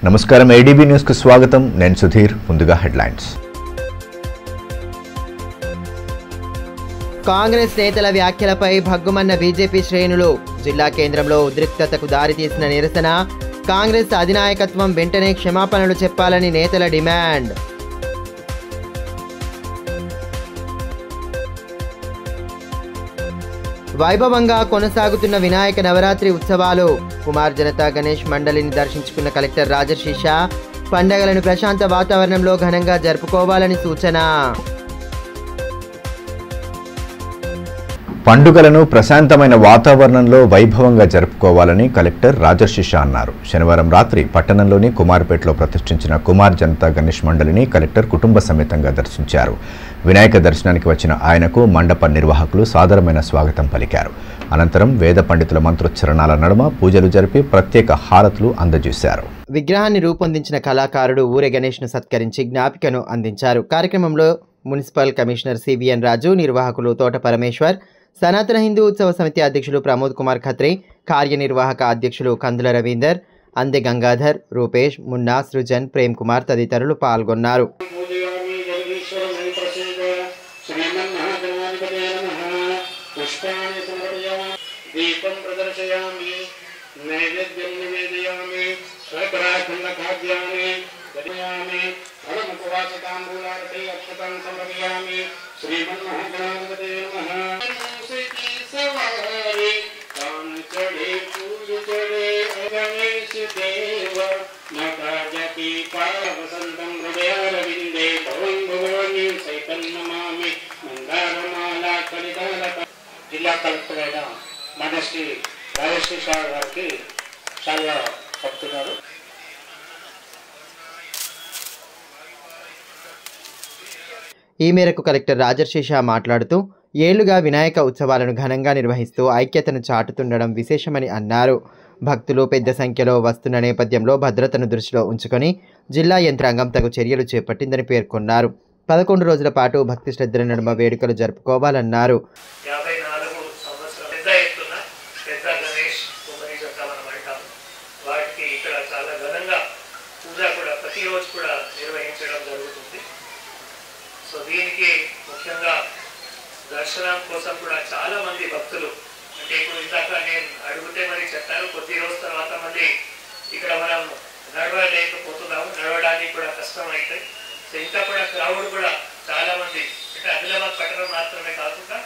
నమస్కారం ADB news కు స్వాగతం నేను సుధీర్ ముందుగా హెడ్లైన్స్ కాంగ్రెస్ నేతల వ్యాఖ్యలపై భగ్గుమన్న బీజేపీ శ్రేణులు జిల్లా కేంద్రంలో ఉద్రిక్తతకు దారితీసిన నిరసన కాంగ్రెస్ అధినాయకత్వం వెంటనే క్షమాపణలు చెప్పాలని నేతల డిమాండ్ వైభవంగా కొనసాగుతున్న వినాయక నవరాత్రి ఉత్సవాలు కుమార్ జనతా గణేష్ మండలిని దర్శించుకున్న కలెక్టర్ రాజర్షి షా పండగలను ప్రశాంత వాతావరణంలో ఘనంగా జరుపుకోవాలని సూచన పండుగలను ప్రశాంతమైన వాతావరణంలో వైభవంగా జరుపుకోవాలని కలెక్టర్ రాజర్షి షా అన్నారు. శనివారం రాత్రి పట్టణంలోని కుమార్పేటలో ప్రతిష్ఠించిన కుమార్ జనతా గణేష్ మండలిని కలెక్టర్ కుటుంబ సమేతంగా దర్శించారు. వినాయక దర్శనానికి వచ్చిన ఆయనకు మండప నిర్వాహకులు సాదరమైన స్వాగతం పలికారు. అనంతరం వేద పండితుల మంత్రోచ్చరణాల నడుమ పూజలు జరిపి ప్రత్యేక హారతులు అందజేశారు. విగ్రహాన్ని రూపొందించిన కళాకారుడు ఊరే గణేష్ను సత్కరించి జ్ఞాపికను అందించారు. కార్యక్రమంలో మున్సిపల్ కమిషనర్ సివిఎన్ రాజు, నిర్వాహకులు తోట పరమేశ్వర్, సనాతన హిందూ ఉత్సవ సమితి అధ్యక్షులు ప్రమోద్ కుమార్ ఖత్రే, కార్యనిర్వాహక అధ్యక్షులు కందుల రవీందర్, అందె గంగాధర్, రూపేష్, మున్నా, సృజన్, ప్రేమ్ కుమార్ తదితరులు పాల్గొన్నారు. జిల్లా కలెక్టర్ అయిన మన శ్రీ రాజర్షి షా గారికి చాలా చెప్తున్నారు. ఈ మేరకు కలెక్టర్ రాజర్షి షా మాట్లాడుతూ ఏళ్లుగా వినాయక ఉత్సవాలను ఘనంగా నిర్వహిస్తూ ఐక్యతను చాటుతుండడం విశేషమని అన్నారు. భక్తులు పెద్ద సంఖ్యలో వస్తున్న నేపథ్యంలో భద్రతను దృష్టిలో ఉంచుకొని జిల్లా యంత్రాంగం తగు చర్యలు చేపట్టిందని పేర్కొన్నారు. 11 రోజుల పాటు భక్తి శ్రద్ధల నడుమ వేడుకలు జరుపుకోవాలన్నారు. దీనికి ముఖ్యంగా దర్శనం కోసం కూడా చాలా మంది భక్తులు, అంటే ఇప్పుడు ఇందాక నేను అడిగితే మరి చెప్పారు, కొద్ది రోజుల తర్వాత మళ్ళీ ఇక్కడ మనం నడవలేకపోతున్నాము, నడవడానికి కూడా కష్టం అవుతాయి. సో ఇంకా కూడా క్రౌడ్ కూడా చాలా మంది, అంటే ఆదిలాబాద్ పట్టణం మాత్రమే కాకుండా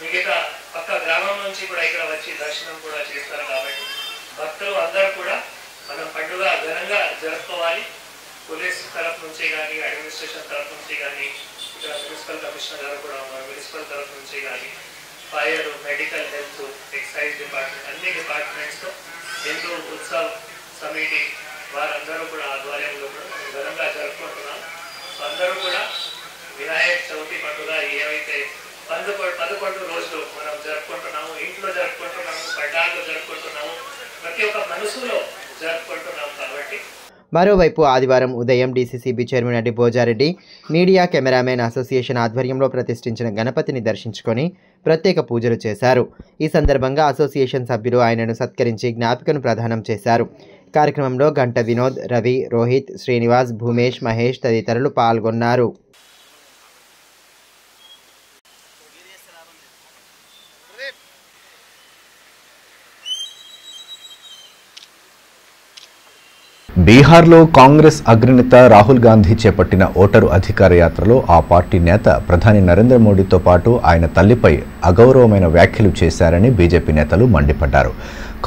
మిగతా పక్క గ్రామం నుంచి కూడా ఇక్కడ వచ్చి దర్శనం కూడా చేస్తారు. కాబట్టి భక్తులు అందరూ కూడా మనం పండుగ ఘనంగా జరుపుకోవాలి. పోలీస్ తరఫు నుంచి కానీ, అడ్మినిస్ట్రేషన్ తరఫు నుంచి కానీ, ఇక్కడ మున్సిపల్ కమిషనర్ గారు కూడా ఉన్నారు, మున్సిపల్ తరఫు నుంచి కానీ, fire, medical, health, excise department, అన్ని డిపార్ట్మెంట్స్తో హిందూ ఉత్సవ్ సమితి వారందరూ కూడా ఆధ్వర్యంలో కూడా ఘనంగా జరుపుకుంటున్నాం. అందరూ కూడా వినాయక చవితి పండుగ ఏవైతే 11 రోజులు మనం జరుపుకుంటున్నాము, ఇంట్లో జరుపుకుంటున్నాము, పండాగలో జరుపుకుంటున్నాము, ప్రతి ఒక్క మనసులో జరుపుకుంటున్నాము. కాబట్టి మరోవైపు ఆదివారం ఉదయం DCCB chairman Addi Bhojareddy media cameraman association ఆధ్వర్యంలో ప్రతిష్ఠించిన గణపతిని దర్శించుకొని ప్రత్యేక పూజలు చేశారు. ఈ సందర్భంగా అసోసియేషన్ సభ్యులు ఆయనను సత్కరించి జ్ఞాపికను ప్రదానం చేశారు. కార్యక్రమంలో గంట వినోద్, రవి, రోహిత్, శ్రీనివాస్, భూమేష్, మహేష్ తదితరులు పాల్గొన్నారు. బీహార్లో కాంగ్రెస్ అగ్రనేత రాహుల్ గాంధీ చేపట్టిన ఓటరు అధికార యాత్రలో ఆ పార్టీ నేత ప్రధాని నరేంద్ర మోడీతో పాటు ఆయన తల్లిపై అగౌరవమైన వ్యాఖ్యలు చేశారని బీజేపీ నేతలు మండిపడ్డారు.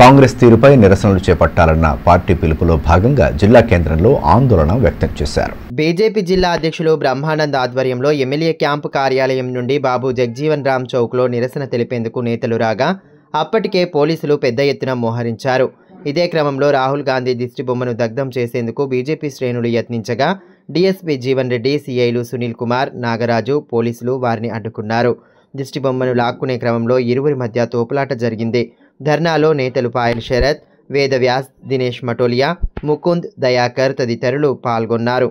కాంగ్రెస్ తీరుపై నిరసనలు చేపట్టాలన్న పార్టీ పిలుపులో భాగంగా జిల్లా కేంద్రంలో ఆందోళన వ్యక్తం చేశారు. బీజేపీ జిల్లా అధ్యక్షులు బ్రహ్మానంద్ ఆధ్వర్యంలో ఎమ్మెల్యే క్యాంపు కార్యాలయం నుండి బాబు జగ్జీవన్ రామ్ చౌక్లో నిరసన తెలిపేందుకు నేతలు రాగా అప్పటికే పోలీసులు పెద్ద ఎత్తున మోహరించారు. ఇదే క్రమంలో రాహుల్ గాంధీ దిష్టిబొమ్మను దగ్ధం చేసేందుకు బీజేపీ శ్రేణులు యత్నించగా డీఎస్పీ జీవన్ రెడ్డి, సీఐలు సునీల్ కుమార్, నాగరాజు, పోలీసులు వారిని అడ్డుకున్నారు. దిష్టిబొమ్మను లాక్కునే క్రమంలో ఇరువురి మధ్య తోపులాట జరిగింది. ధర్నాలో నేతలు పాయల్ శరత్, వేదవ్యాస్, దినేష్ మటోలియా, ముకుంద్, దయాకర్ తదితరులు పాల్గొన్నారు.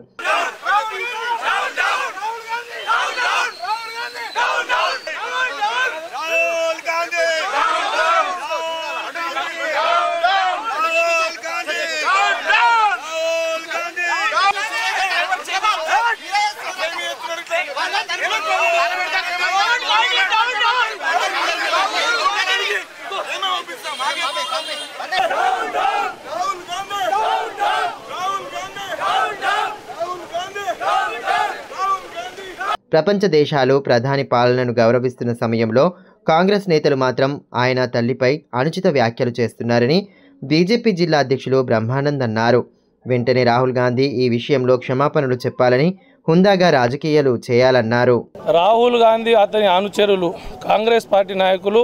ప్రపంచ దేశాలు ప్రధాని పాలనను గౌరవిస్తున్న సమయంలో కాంగ్రెస్ నేతలు మాత్రం ఆయన తల్లిపై అనుచిత వ్యాఖ్యలు చేస్తున్నారని బీజేపీ జిల్లా అధ్యక్షులు బ్రహ్మానంద్ అన్నారు. వెంటనే రాహుల్ గాంధీ ఈ విషయంలో క్షమాపణలు చెప్పాలని, హుందాగా రాజకీయాలు చేయాలన్నారు. రాహుల్ గాంధీ అతని అనుచరులు కాంగ్రెస్ పార్టీ నాయకులు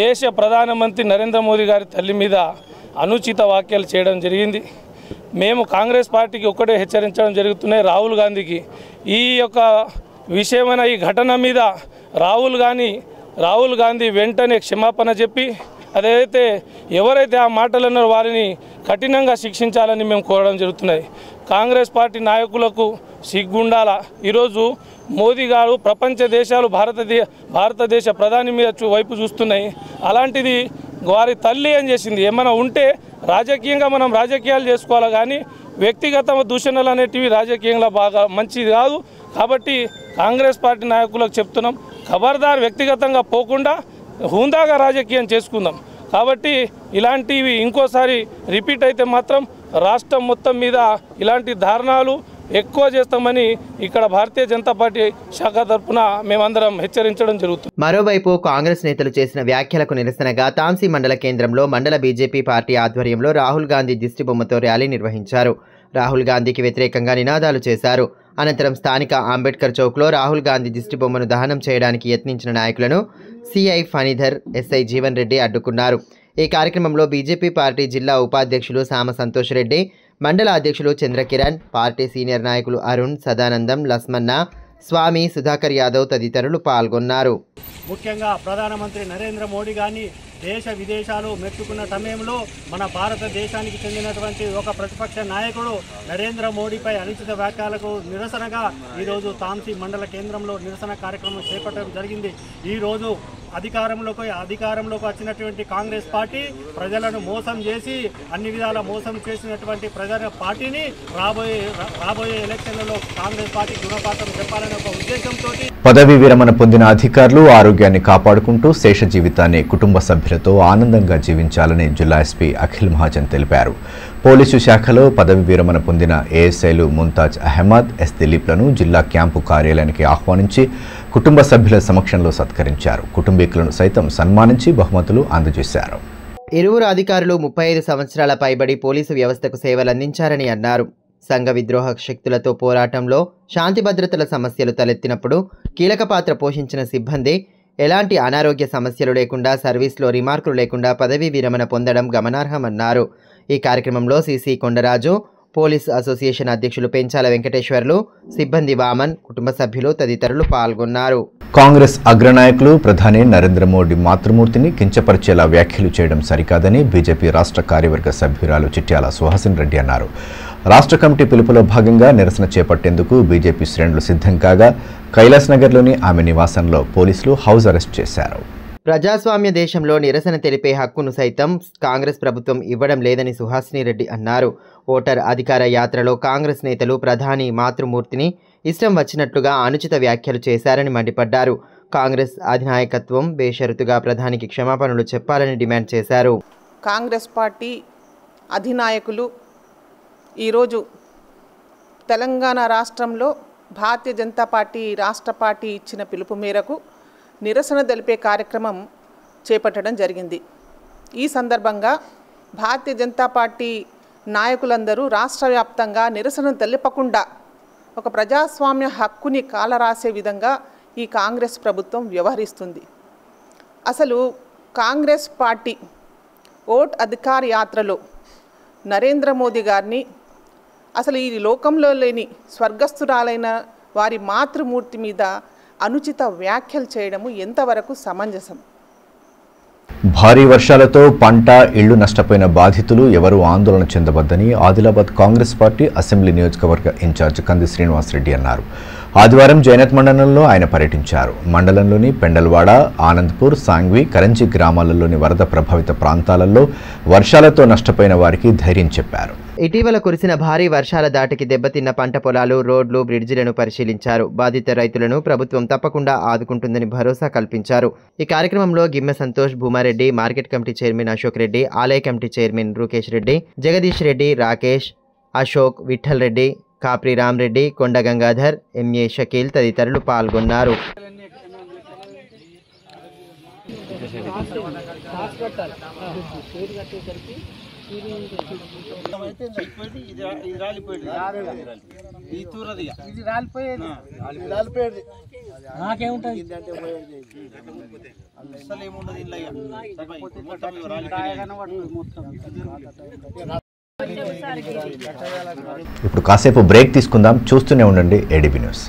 దేశ ప్రధానమంత్రి నరేంద్ర మోదీ గారి తల్లి మీద అనుచిత వ్యాఖ్యలు చేయడం జరిగింది. మేము కాంగ్రెస్ పార్టీకి ఒక్కటే హెచ్చరించడం జరుగుతున్నాయి. రాహుల్ గాంధీకి ఈ యొక్క విషయమైన ఈ ఘటన మీద రాహుల్ గాంధీ వెంటనే క్షమాపణ చెప్పి అదైతే ఎవరైతే ఆ మాటలు అన్నారో వారిని కఠినంగా శిక్షించాలని మేము కోరడం జరుగుతున్నాయి. కాంగ్రెస్ పార్టీ నాయకులకు సిగ్గుండాల. ఈరోజు మోదీ గారు ప్రపంచ దేశాలు భారతదేశ ప్రధాని మీద వైపు చూస్తున్నాయి. అలాంటిది వారి తల్లి ఏం చేసింది? ఏమైనా ఉంటే రాజకీయంగా మనం రాజకీయాలు చేసుకోవాలి, కానీ వ్యక్తిగత దూషణలు అనేటివి రాజకీయంగా బాగా మంచిది కాదు. కాబట్టి కాంగ్రెస్ పార్టీ నాయకులకు చెప్తున్నాం, ఖబర్దార్ వ్యక్తిగతంగా పోకుండా హుందాగా రాజకీయం చేసుకుందాం. కాబట్టి ఇలాంటివి ఇంకోసారి రిపీట్ అయితే మాత్రం రాష్ట్రం మొత్తం మీద ఇలాంటి ధారణలు ఎక్కువ చేస్తామని ఇక్కడ భారతీయ జనతా పార్టీ శాఖ తరఫున మేమందరం హెచ్చరించడం జరుగుతుంది. మరోవైపు కాంగ్రెస్ నేతలు చేసిన వ్యాఖ్యలకు నిరసనగా తాంసీ మండల కేంద్రంలో మండల బీజేపీ పార్టీ ఆధ్వర్యంలో రాహుల్ గాంధీ దిష్టిబొమ్మతో ర్యాలీ నిర్వహించారు. రాహుల్ గాంధీకి వ్యతిరేకంగా నినాదాలు చేశారు. అనంతరం స్థానిక అంబేద్కర్ చౌక్లో రాహుల్ గాంధీ దిష్టిబొమ్మను దహనం చేయడానికి యత్నించిన నాయకులను సిఐ ఫణిధర్, ఎస్ఐ జీవన్ రెడ్డి అడ్డుకున్నారు. ఈ కార్యక్రమంలో బీజేపీ పార్టీ జిల్లా ఉపాధ్యక్షులు సామ సంతోష్ రెడ్డి, మండల అధ్యక్షులు చంద్రకిరణ్, పార్టీ సీనియర్ నాయకులు అరుణ్, సదానందం, లస్మన్న, స్వామి, సుధాకర్ యాదవ్ తదితరులు పాల్గొన్నారు. ముఖ్యంగా ప్రధానమంత్రి నరేంద్ర మోడీ గారిని దేశ విదేశాలు మెచ్చుకున్న సమయంలో మన భారతదేశానికి చెందినటువంటి ఒక ప్రతిపక్ష నాయకుడు నరేంద్ర మోడీపై అనుచిత వ్యాఖ్యలకు నిరసనగా ఈరోజు తాంసీ మండల కేంద్రంలో నిరసన కార్యక్రమం చేపట్టడం జరిగింది. ఈరోజు అధికారంలోకి వచ్చినటువంటి కాంగ్రెస్ పార్టీ ప్రజలను మోసం చేసి అన్ని విధాల మోసం చేసినటువంటి ప్రజల పార్టీని రాబోయే ఎలక్షన్లలో కాంగ్రెస్ పార్టీ గుణపాఠం చెప్పాలనే ఒక ఉద్దేశంతో పదవీ విరమణ పొందిన అధికారులు ఆరోగ్యాన్ని కాపాడుకుంటూ శేష జీవితాన్ని కుటుంబ సభ్యులతో ఆనందంగా జీవించాలని జిల్లా ఎస్పీ అఖిల్ మహాజన్ తెలిపారు. పోలీసు శాఖలో పదవీ విరమణ పొందిన ఏఎస్ఐలు ముంతాజ్ అహ్మద్, ఎస్ దిలీప్లను జిల్లా క్యాంపు కార్యాలయానికి ఆహ్వానించి కుటుంబ సభ్యుల సమక్షంలో సత్కరించారు. కుటుంబీకులను సైతం సన్మానించి బహుమతులు అందజేశారు. ఇరువురు అధికారులు 35 సంవత్సరాల పైబడి పోలీసు వ్యవస్థకు సేవలందించారని అన్నారు. సంఘ విద్రోహ శక్తులతో పోరాటంలో శాంతి భద్రతల సమస్యలు తలెత్తినప్పుడు కీలక పాత్ర పోషించిన సిబ్బంది ఎలాంటి అనారోగ్య సమస్యలు లేకుండా, సర్వీస్లో రిమార్కులు లేకుండా పదవీ విరమణ పొందడం గమనార్హమన్నారు. ఈ కార్యక్రమంలో సిసి కొండరాజు, పోలీస్ అసోసియేషన్ అధ్యక్షులు పెంచాల వెంకటేశ్వర్లు, సిబ్బంది వామన్, కుటుంబ సభ్యులు తదితరులు పాల్గొన్నారు. కాంగ్రెస్ అగ్రనాయకులు ప్రధాని నరేంద్ర మోడీ మాతృమూర్తిని కించపరిచేలా వ్యాఖ్యలు చేయడం సరికాదని బీజేపీ రాష్ట్ర కార్యవర్గ సభ్యురాలు చిట్యాల సుహాసిన్ రెడ్డి అన్నారు. రాష్ట్ర కమిటీ పిలుపులో భాగంగా నిరసన చేపట్టేందుకు బీజేపీ శ్రేణులు సిద్ధం కాగా కైలాస్ నగర్లోని ఆమె నివాసంలో పోలీసులు హౌస్ అరెస్ట్ చేశారు. ప్రజాస్వామ్య దేశంలో నిరసన తెలిపే హక్కును సైతం కాంగ్రెస్ ప్రభుత్వం ఇవ్వడం లేదని సుహాసిని రెడ్డి అన్నారు. ఓటర్ అధికార యాత్రలో కాంగ్రెస్ నేతలు ప్రధాని మాతృమూర్తిని ఇష్టం వచ్చినట్లుగా అనుచిత వ్యాఖ్యలు చేశారని మండిపడ్డారు. కాంగ్రెస్ అధినాయకత్వం బేషరతుగా ప్రధానికి క్షమాపణలు చెప్పాలని డిమాండ్ చేశారు. కాంగ్రెస్ పార్టీ అధినాయకులు ఈరోజు తెలంగాణ రాష్ట్రంలో భారతీయ జనతా పార్టీ రాష్ట్ర పార్టీ ఇచ్చిన పిలుపు మేరకు నిరసన తెలిపే కార్యక్రమం చేపట్టడం జరిగింది. ఈ సందర్భంగా భారతీయ జనతా పార్టీ నాయకులందరూ రాష్ట్ర వ్యాప్తంగా నిరసన తెలపకుండా ఒక ప్రజాస్వామ్య హక్కుని కాలరాసే విధంగా ఈ కాంగ్రెస్ ప్రభుత్వం వ్యవహరిస్తుంది. అసలు కాంగ్రెస్ పార్టీ ఓట్ అధికార యాత్రలో నరేంద్ర మోదీ గారిని అసలు ఈ లోకంలో లేని స్వర్గస్థురాలైన వారి మాతృమూర్తి మీద అనుచిత వ్యాఖ్యలు చేయడము ఎంతవరకు సమంజసం? భారీ వర్షాలతో పంట ఇళ్లు నష్టపోయిన బాధితులు ఎవరూ ఆందోళన చెందవద్దని ఆదిలాబాద్ కాంగ్రెస్ పార్టీ అసెంబ్లీ నియోజకవర్గ ఇన్ఛార్జ్ కంది శ్రీనివాసరెడ్డి అన్నారు. ఆదివారం జైనత్ మండలంలో ఆయన పర్యటించారు. మండలంలోని పెండల్వాడ, ఆనంద్పూర్, సాంగ్వి, కరంజి గ్రామాలలోని వరద ప్రభావిత ప్రాంతాలలో వర్షాలతో నష్టపోయిన వారికి ధైర్యం చెప్పారు. ఇటీవల కురిసిన భారీ వర్షాల దాటికి దెబ్బతిన్న పంట పొలాలు, రోడ్లు, బ్రిడ్జిలను పరిశీలించారు. బాధిత రైతులను ప్రభుత్వం తప్పకుండా ఆదుకుంటుందని భరోసా కల్పించారు. ఈ కార్యక్రమంలో Gimme Santosh, Bhumareddy, market committee chairman Ashok Reddy, ఆలయ committee chairman Rukesh Reddy, Jagadish Reddy, Rakesh, Ashok, Vithal Reddy, Kapri Ramareddy, Konda Gangadhar, MA Shakeel తదితరులు పాల్గొన్నారు. ఇప్పుడు కాసేపు బ్రేక్ తీసుకుందాం. చూస్తూనే ఉండండి ADB news.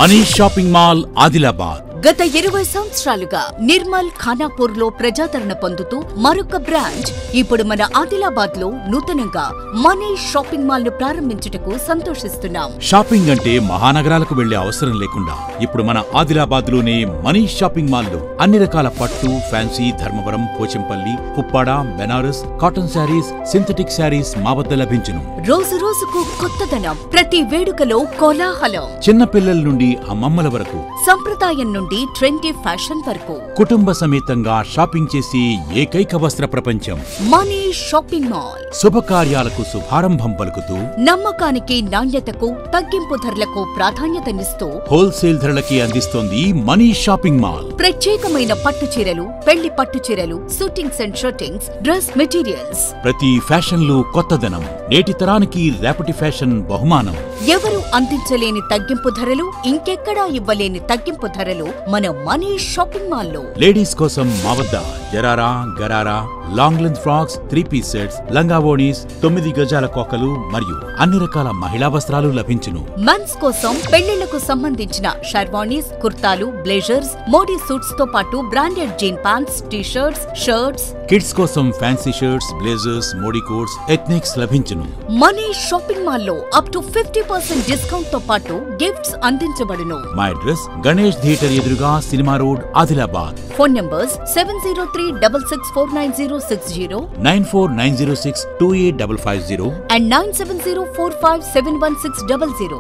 Manish shopping mall Adilabad గత 20 సంవత్సరాలుగా నిర్మల్, ఖానాపూర్ లో ప్రజాదరణ పొందుతూ మరొక బ్రాంచ్ ఇప్పుడు మన ఆదిలాబాద్ లో నూతనంగా మనీష్ షాపింగ్ మాల్ ను ప్రారంభించుటకు సంతోషిస్తున్నాం. షాపింగ్ అంటే మహానగరాలకు వెళ్లే అవసరం లేకుండా ఇప్పుడు మన ఆదిలాబాద్ లోనే మనీష్ షాపింగ్ మాల్ లో అన్ని రకాల పట్టు, fancy, Dharmavaram, Pochampally, Puppada, Banaras, cotton sarees, synthetic sarees మా వద్ద లభించును. రోజు రోజుకు కొత్తదనం, ప్రతి వేడుకలో కోలాహలం. చిన్న పిల్లల నుండి అమ్మమ్మల వరకు, సంప్రదాయం నుండి ట్రెండీ ఫ్యాషన్ వరకు కుటుంబ సమేతంగా షాపింగ్ చేసి ఏకైక వస్త్ర ప్రపంచం మనీష్ షాపింగ్ మాల్. శుభకార్యాలకు శుభారంభం పలుకుతూ, నమ్మకానికి, నాణ్యతకు, తగ్గింపు ధరలకు ప్రాధాన్యతనిస్తూ హోల్సేల్ ధరలకి అందిస్తోంది మనీష్ షాపింగ్ మాల్. ప్రత్యేకమైన పట్టు చీరలు, పెళ్లి పట్టు చీరలు, shootings and shirtings, dress materials. ప్రతి ఫ్యాషన్ లో కొత్తదనం, నేటి తరానికి రేపటి ఫ్యాషన్ బహుమానం. ఎవరు అందించలేని తగ్గింపు ధరలు, ఇంకెక్కడా ఇవ్వలేని తగ్గింపు ధరలు మన మనీష్ షాపింగ్ మాల్ లో. లేడీస్ కోసం మా వద్ద జరారా, gharara, long length frocks, 3-piece sets, లంగావోణీస్, 9 గజాల కోకలు మరియు అన్ని రకాల మహిళా వస్త్రాలు లభించును. మెన్స్ కోసం పెళ్లిళ్లకు సంబంధించిన షర్వానీస్, కుర్తాలు, బ్లేజర్స్, మోడీ సూట్స్ తో పాటు branded jean pants, t-shirts, shirts. Kids కోసం fancy shirts, blazers, Modi coats, ethnics లభించును. మనీష్ షాపింగ్ మాల్ లో అప్ టు 50% డిస్కౌంట్ తో పాటు గిఫ్ట్స్ అందించబడును. మా అడ్రస్ గణేష్ థియేటర్ ఎదురుగా, cinema road, Adilabad. Phone numbers 703-6649-060, 9490628550 and 9704571600.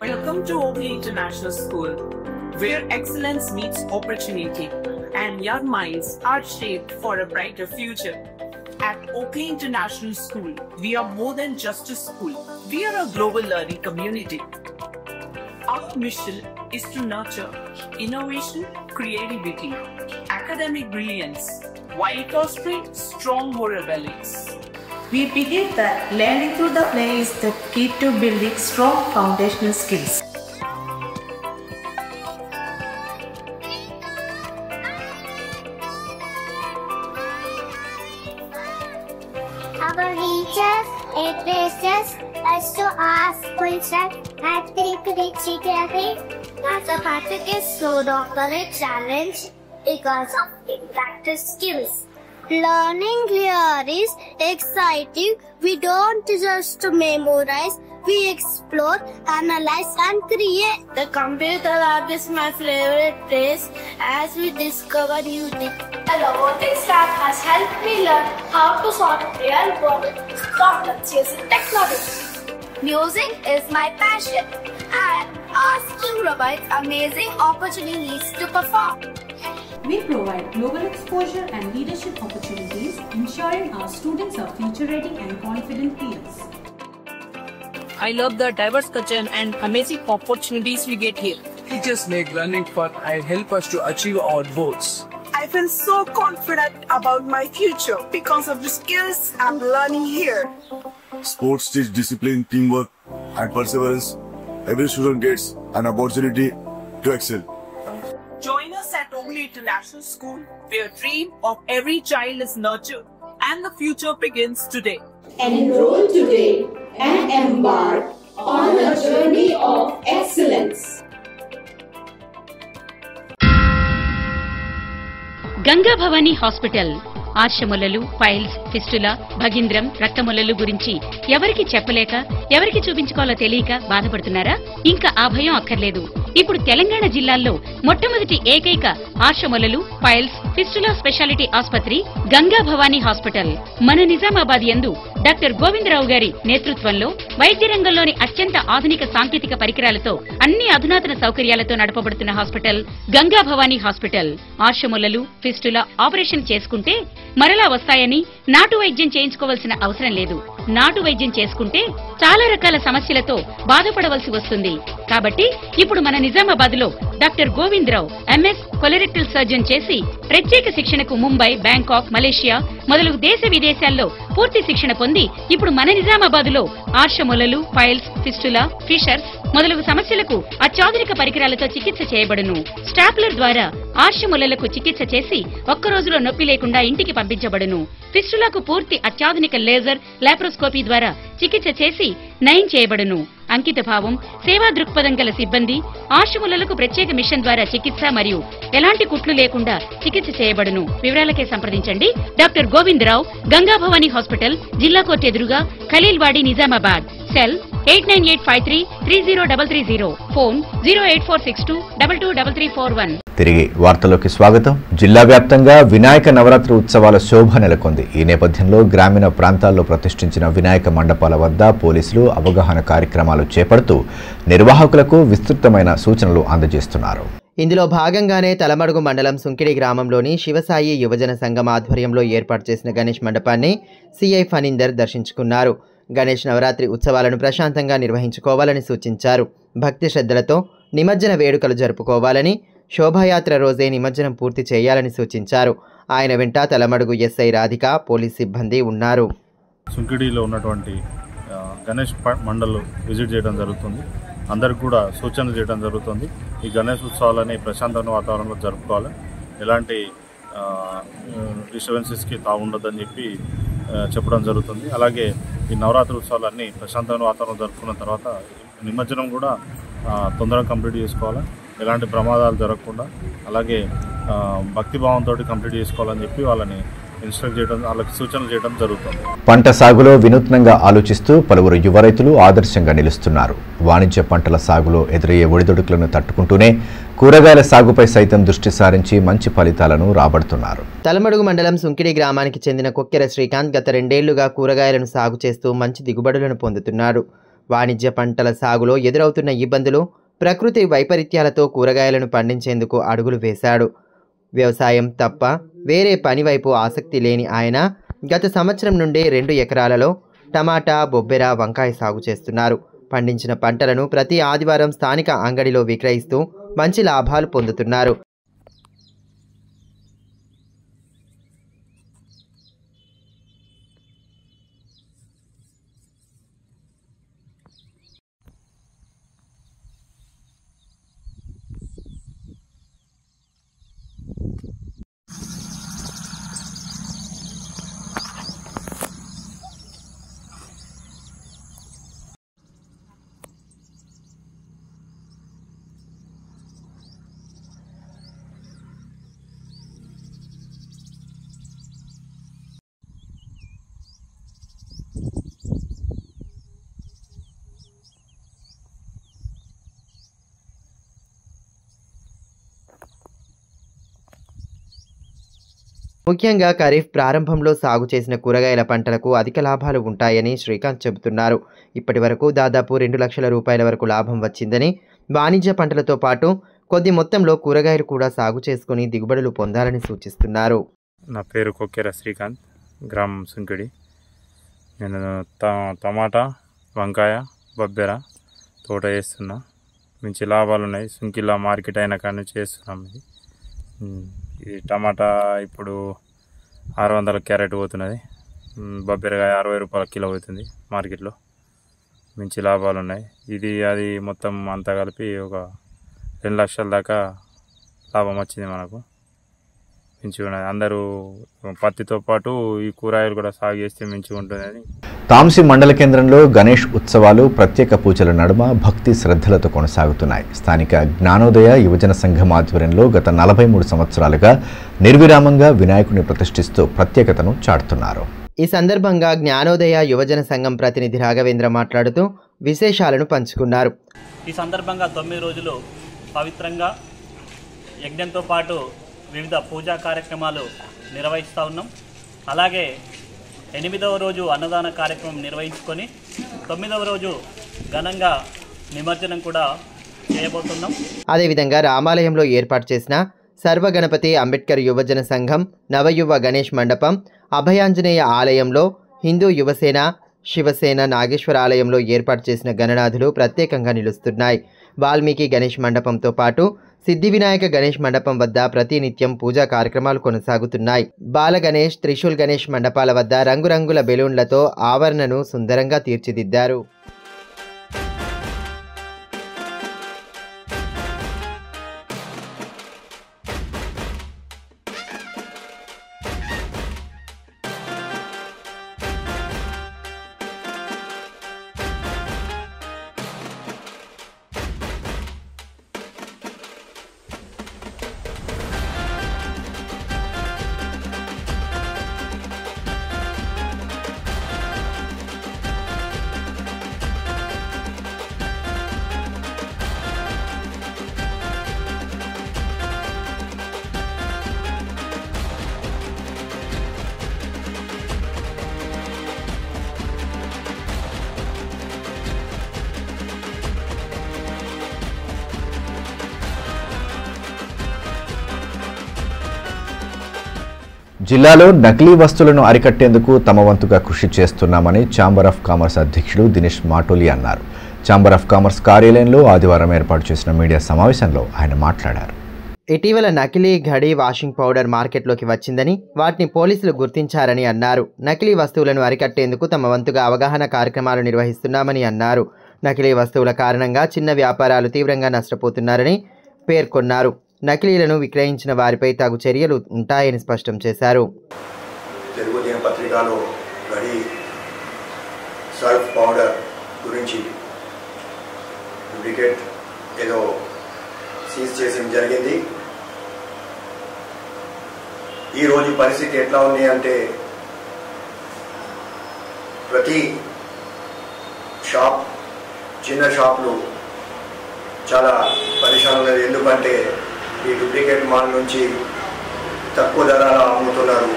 Welcome to Oakley International School, where excellence meets opportunity and young minds are shaped for a brighter future. At Oakley International School, we are more than just a school. We are a global learning community. Our mission is to nurture innovation, creativity, academic brilliance, while fostering strong moral values. We believe that learning through the play is the key to building strong foundational skills. Our teachers encourage us to ask questions and think critically. As a practice is so dominant challenge because of practice skills. Learning here is exciting. We don't just memorize, we explore, analyze and create. The computer lab is my favorite place as we discover new things. The robotics lab has helped me learn how to solve real world problems using technology. Music is my passion and our school provides amazing opportunities to perform. We provide global exposure and leadership opportunities, ensuring our students are future-ready and confident peers. I love the diverse culture and amazing opportunities we get here. Teachers make learning fun and help us to achieve our goals. I feel so confident about my future because of the skills I'm learning here. Sports teach discipline, teamwork, and perseverance. Every student gets an opportunity to excel. Join us at Oakley International School, where dream of every child is nurtured and the future begins today. Enroll today and embark on a journey of excellence. Ganga Bhavani hospital ఆర్షములలు, piles, fistula, భగింద్రం, రక్తములలు గురించి ఎవరికి చెప్పలేక ఎవరికి చూపించుకోవాలో తెలియక బాధపడుతున్నారా? ఇంకా ఆ భయం అక్కర్లేదు. ఇప్పుడు తెలంగాణ జిల్లాల్లో మొట్టమొదటి ఏకైక ఆర్షములలు, పైల్స్, ఫిస్టులా స్పెషాలిటీ ఆసుపత్రి గంగా భవానీ హాస్పిటల్ మన నిజామాబాద్ యందు డాక్టర్ గోవిందరావు గారి నేతృత్వంలో వైద్య రంగంలోని అత్యంత ఆధునిక సాంకేతిక పరికరాలతో అన్ని అధునాతన సౌకర్యాలతో నడపబడుతున్న హాస్పిటల్ గంగా భవానీ హాస్పిటల్. ఆర్షములలు, ఫిస్టులా ఆపరేషన్ చేసుకుంటే మరలా వస్తాయని నాటు వైద్యం చేయించుకోవాల్సిన అవసరం లేదు. నాటు వైద్యం చేసుకుంటే చాలా రకాల సమస్యలతో బాధపడవలసి వస్తుంది. కాబట్టి ఇప్పుడు మన నిజామాబాద్ లో doctor Govindarao MS colorectal surgeon చేసి ప్రత్యేక శిక్షణకు ముంబై, బ్యాంకాక్, మలేషియా మొదలగు దేశ విదేశాల్లో పూర్తి శిక్షణ పొంది ఇప్పుడు మన నిజామాబాద్ లో ఆర్షములలు, పైల్స్, ఫిస్టులా, ఫిషర్స్ మొదలగు సమస్యలకు అత్యాధునిక పరికరాలతో చికిత్స చేయబడును. స్టాప్లర్ ద్వారా ఆర్షములలకు చికిత్స చేసి ఒక్క రోజులో నొప్పి లేకుండా ఇంటికి పంపించబడును. ఫిస్టులకు పూర్తి అత్యాధునిక లేజర్, లాప్రోస్కోపీ ద్వారా చికిత్స చేసి నయం చేయబడును. అంకిత భావం, సేవా దృక్పథం గల సిబ్బంది, ఆర్షములలకు ప్రత్యేక మిషన్ ద్వారా చికిత్స మరియు ఎలాంటి కుట్లు లేకుండా చికిత్స చేయబడును. వివరాలకే సంప్రదించండి డాక్టర్ గోవిందరావు, గంగా భవానీ హాస్పిటల్, జిల్లా కోర్టు ఎదురుగా, ఖలీల్వాడి, నిజామాబాద్. Cell 8985330330, phone 08462223341. తిరిగి వార్తలోకి స్వాగతం. జిల్లా వ్యాప్తంగా వినాయక నవరాత్రి ఉత్సవాల శోభ నెలకొంది. ఈ నేపథ్యంలో గ్రామీణ ప్రాంతాల్లో ప్రతిష్ఠించిన వినాయక మండపాల వద్ద పోలీసులు అవగాహన కార్యక్రమాలు చేపడుతూ నిర్వాహకులకు విస్తృతమైన సూచనలు అందజేస్తున్నారు. ఇందులో భాగంగానే తలమడుగు మండలం సుంకిడి గ్రామంలోని శివసాయి యువజన సంఘం ఆధ్వర్యంలో ఏర్పాటు చేసిన గణేష్ మండపాన్ని సిఐ ఫణీందర్ దర్శించుకున్నారు. గణేష్ నవరాత్రి ఉత్సవాలను ప్రశాంతంగా నిర్వహించుకోవాలని సూచించారు. భక్తి శ్రద్ధలతో నిమజ్జన వేడుకలు జరుపుకోవాలని, శోభాయాత్ర రోజే నిమజ్జనం పూర్తి చేయాలని సూచించారు. ఆయన వెంట తలమడుగు ఎస్ఐ రాధిక, పోలీస్ సిబ్బంది ఉన్నారు. సుంకిడిలో ఉన్నటువంటి గణేష్ మండల్ విజిట్ చేయడం జరుగుతుంది. అందరికి కూడా సూచనలు చేయడం జరుగుతుంది. ఈ గణేష్ ఉత్సవాలని ప్రశాంతమైన వాతావరణంలో జరుపుకోవాలి, ఎలాంటి డిస్టర్బెన్సెస్కి తావుండదని చెప్పి చెప్పడం జరుగుతుంది. అలాగే ఈ నవరాత్రి ఉత్సవాలన్నీ ప్రశాంతమైన వాతావరణం జరుపుకున్న తర్వాత నిమజ్జనం కూడా తొందరగా కంప్లీట్ చేసుకోవాలి, ఎలాంటి ప్రమాదాలు జరగకుండా. అలాగే భక్తిభావంతో కంప్లీట్ చేసుకోవాలని చెప్పి వాళ్ళని ఇన్స్ట్రక్ట్ చేయడం, వాళ్ళకి సూచనలు చేయడం జరుగుతుంది. పంట సాగులో వినూత్నంగా ఆలోచిస్తూ పలువురు యువ రైతులు ఆదర్శంగా నిలుస్తున్నారు. వాణిజ్య పంటల సాగులో ఎదురయ్యే ఒడిదుడుకులను తట్టుకుంటూనే కూరగాయల సాగుపై సైతం దృష్టి సారించి మంచి ఫలితాలను రాబడుతున్నారు. తలమడుగు మండలం సుంకిడి గ్రామానికి చెందిన కొక్కెర శ్రీకాంత్ గత 2 ఏళ్లుగా కూరగాయలను సాగు చేస్తూ మంచి దిగుబడులను పొందుతున్నాడు. వాణిజ్య పంటల సాగులో ఎదురవుతున్న ఇబ్బందులు, ప్రకృతి వైపరీత్యాలతో కూరగాయలను పండించేందుకు అడుగులు వేశాడు. వ్యవసాయం తప్ప వేరే పని వైపు ఆసక్తి లేని ఆయన గత సంవత్సరం నుండి 2 ఎకరాలలో టమాటా, బొబ్బెర, వంకాయ సాగు చేస్తున్నారు. పండించిన పంటలను ప్రతి ఆదివారం స్థానిక అంగడిలో విక్రయిస్తూ మంచి లాభాలు పొందుతున్నారు. ముఖ్యంగా ఖరీఫ్ ప్రారంభంలో సాగు చేసిన కూరగాయల పంటలకు అధిక లాభాలు ఉంటాయని శ్రీకాంత్ చెబుతున్నారు. ఇప్పటి వరకు దాదాపు 2 లక్షల రూపాయల వరకు లాభం వచ్చిందని, వాణిజ్య పంటలతో పాటు కొద్ది మొత్తంలో కూరగాయలు కూడా సాగు చేసుకుని దిగుబడులు పొందాలని సూచిస్తున్నారు. నా పేరు కొక్కెర శ్రీకాంత్, గ్రామం సుంకిడి. నేను టమాటా, వంకాయ, బొబ్బెర తోట వేస్తున్నా. మంచి లాభాలు ఉన్నాయి. సుంకిలా మార్కెట్ అయిన కానీ చేస్తున్నాం. ఇది టమాటా ఇప్పుడు 600 క్యారెట్ పోతున్నది. బొబ్బెరకాయ 60 రూపాయల కిలో అవుతుంది మార్కెట్లో. మంచి లాభాలు ఉన్నాయి. ఇది అది మొత్తం అంతా కలిపి ఒక 2 లక్షల దాకా లాభం వచ్చింది మనకు. మంచిగా ఉన్నది. అందరూ పత్తితో పాటు ఈ కూరగాయలు కూడా సాగు చేస్తే మంచిగా ఉంటుందని. తాంసీ మండల కేంద్రంలో గణేష్ ఉత్సవాలు ప్రత్యేక పూజల నడుమ భక్తి శ్రద్ధలతో కొనసాగుతున్నాయి. స్థానిక జ్ఞానోదయ యువజన సంఘం ఆధ్వర్యంలో గత 43 సంవత్సరాలుగా నిర్విరామంగా వినాయకుని ప్రతిష్ఠిస్తూ ప్రత్యేకతను చాటుతున్నారు. ఈ సందర్భంగా జ్ఞానోదయ యువజన సంఘం ప్రతినిధి రాఘవేంద్ర మాట్లాడుతూ విశేషాలను పంచుకున్నారు. ఈ సందర్భంగా 9 రోజులు పవిత్రంగా యజ్ఞంతో పాటు వివిధ పూజా కార్యక్రమాలు నిర్వహిస్తూ ఉన్నాం. అలాగే 8వ రోజు అన్నదాన కార్యక్రమం నిర్వహించుకొని 9వ రోజు ఘనంగా నిమజ్జనం కూడా చేయబోతున్నాం. అదేవిధంగా రామాలయంలో ఏర్పాటు చేసిన సర్వగణపతి అంబేద్కర్ యువజన సంఘం, నవయువ గణేష్ మండపం, అభయాంజనేయ ఆలయంలో, హిందూ యువసేన, శివసేన నాగేశ్వర ఆలయంలో ఏర్పాటు చేసిన గణనాథులు ప్రత్యేకంగా నిలుస్తున్నాయి. వాల్మీకి గణేష్ మండపంతో పాటు సిద్ధి వినాయక గణేష్ మండపం వద్ద ప్రతినిత్యం పూజా కార్యక్రమాలు కొనసాగుతున్నాయి. బాల గణేష్, త్రిశూల్ గణేష్ మండపాల వద్ద రంగురంగుల బెలూన్లతో ఆవరణను సుందరంగా తీర్చిదిద్దారు. జిల్లాలో నకిలీ వస్తువులను అరికట్టేందుకు తమ వంతుగా కృషి చేస్తున్నామని ఛాంబర్ ఆఫ్ కామర్స్ అధ్యక్షుడు దినేష్ మాటోలి అన్నారు. ఛాంబర్ ఆఫ్ కామర్స్ కార్యాలయంలో ఆదివారం ఏర్పాటు చేసిన మీడియా సమావేశంలో ఆయన మాట్లాడారు. ఇటీవల నకిలీ ఘడి వాషింగ్ పౌడర్ మార్కెట్లోకి వచ్చిందని, వాటిని పోలీసులు గుర్తించారని అన్నారు. నకిలీ వస్తువులను అరికట్టేందుకు తమ వంతుగా అవగాహన కార్యక్రమాలు నిర్వహిస్తున్నామని అన్నారు. నకిలీ వస్తువుల కారణంగా చిన్న వ్యాపారాలు తీవ్రంగా నష్టపోతున్నారని పేర్కొన్నారు. నకిలీలను విక్రయించిన వారిపై తగు చర్యలు ఉంటాయని స్పష్టం చేశారు. తెలుగు దినపత్రికలో గడి సర్ఫ్ పౌడర్ గురించి డూప్లికేట్ ఏదో సీజ్ చేసిన జరిగింది. ఈరోజు పరిస్థితి ఎట్లా ఉంది అంటే ప్రతి షాప్, చిన్న షాపులు చాలా పరిశ్రమ ఉన్నది. ఎందుకంటే ఈ డూప్లికేట్ మాల్ నుంచి తక్కువ ధరలో అమ్ముతున్నారు.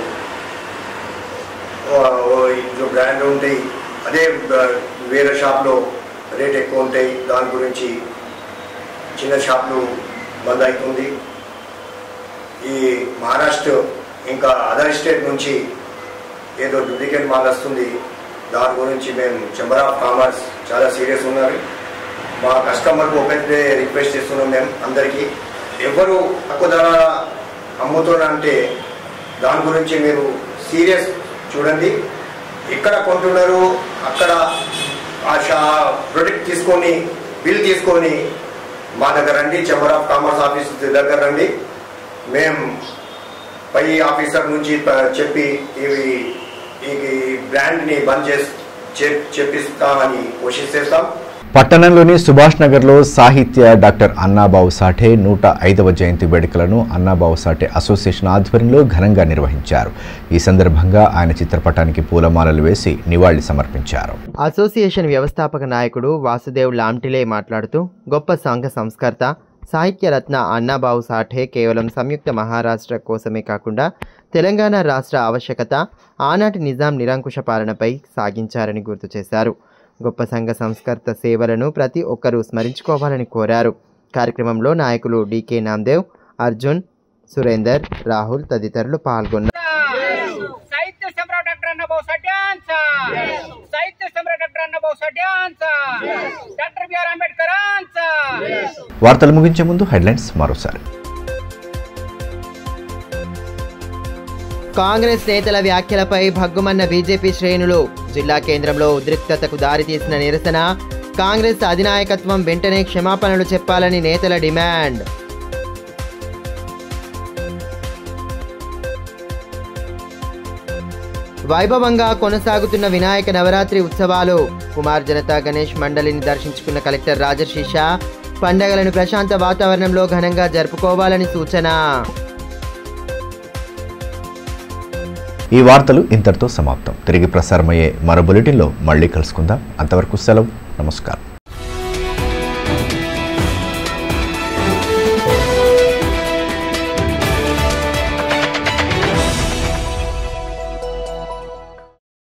ఇంట్లో బ్రాండ్ ఉంటాయి, అదే వేరే షాప్లో రేట్ ఎక్కువ ఉంటాయి. దాని గురించి చిన్న షాపులు బంద్ అవుతుంది. ఈ మహారాష్ట్ర ఇంకా అదర్ స్టేట్ నుంచి ఏదో డూప్లికేట్ మాల్ వస్తుంది. దాని గురించి మేము ఛాంబర్ ఆఫ్ కామర్స్ చాలా సీరియస్ ఉన్నారు. మా కస్టమర్కు ఒకటే రిక్వెస్ట్ చేస్తున్నాం, మేము అందరికీ ఎవరు తక్కువ ధర అమ్ముతున్నారంటే దాని గురించి మీరు సీరియస్ చూడండి. ఎక్కడ కొంటున్నారు అక్కడ ఆ ప్రొడక్ట్ తీసుకొని బిల్ తీసుకొని మా దగ్గర రండి, ఛాంబర్ ఆఫ్ కామర్స్ ఆఫీస్ దగ్గర రండి. మేము పై ఆఫీసర్ నుంచి చెప్పి ఈ బ్రాండ్ని బంద్ చెప్పిస్తామని కోషిష్ చేస్తాం. పట్టణంలోని సుభాష్ నగర్లో సాహిత్య డాక్టర్ అన్నాబావు సాఠే 105వ జయంతి వేడుకలను అన్నాబావు సాఠే అసోసియేషన్ ఆధ్వర్యంలో ఘనంగా నిర్వహించారు. ఈ సందర్భంగా ఆయన చిత్రపటానికి పూలమాలలు వేసి నివాళి సమర్పించారు. అసోసియేషన్ వ్యవస్థాపక నాయకుడు వాసుదేవ్ లాంటిలే మాట్లాడుతూ గొప్ప సంఘ సంస్కర్త, సాహిత్యరత్న అన్నాబావు సాఠే కేవలం సంయుక్త మహారాష్ట్ర కోసమే కాకుండా తెలంగాణ రాష్ట్ర ఆవశ్యకత, ఆనాటి నిజాం నిరంకుశ పాలనపై సాగించారని గుర్తు చేశారు. గొప్ప సంఘ సంస్కర్త సేవలను ప్రతి ఒక్కరూ స్మరించుకోవాలని కోరారు. కార్యక్రమంలో నాయకులు డికే నామ్దేవ్, అర్జున్, సురేందర్, రాహుల్ తదితరులు పాల్గొన్నారు. వార్తలు ముగించే ముందు హెడ్లైన్స్ మరోసారి. కాంగ్రెస్ నేతల వ్యాఖ్యలపై భగ్గుమన్న బీజేపీ శ్రేణులు. జిల్లా కేంద్రంలో ఉద్రిక్తతకు దారితీసిన నిరసన. కాంగ్రెస్ అధినాయకత్వం వెంటనే క్షమాపణలు చెప్పాలని నేతల డిమాండ్. వైభవంగా కొనసాగుతున్న వినాయక నవరాత్రి ఉత్సవాలు. కుమార్ జనతా గణేష్ మండలిని దర్శించుకున్న కలెక్టర్ రాజర్షి షా పండగలను ప్రశాంత వాతావరణంలో ఘనంగా జరుపుకోవాలని సూచన. ఈ వార్తలు ఇంతటితో సమాప్తం. తిరిగి ప్రసారమయ్యే మరో బులెటిన్లో మళ్ళీ కలుసుకుందాం. అంతవరకు సెలవు. నమస్కారం.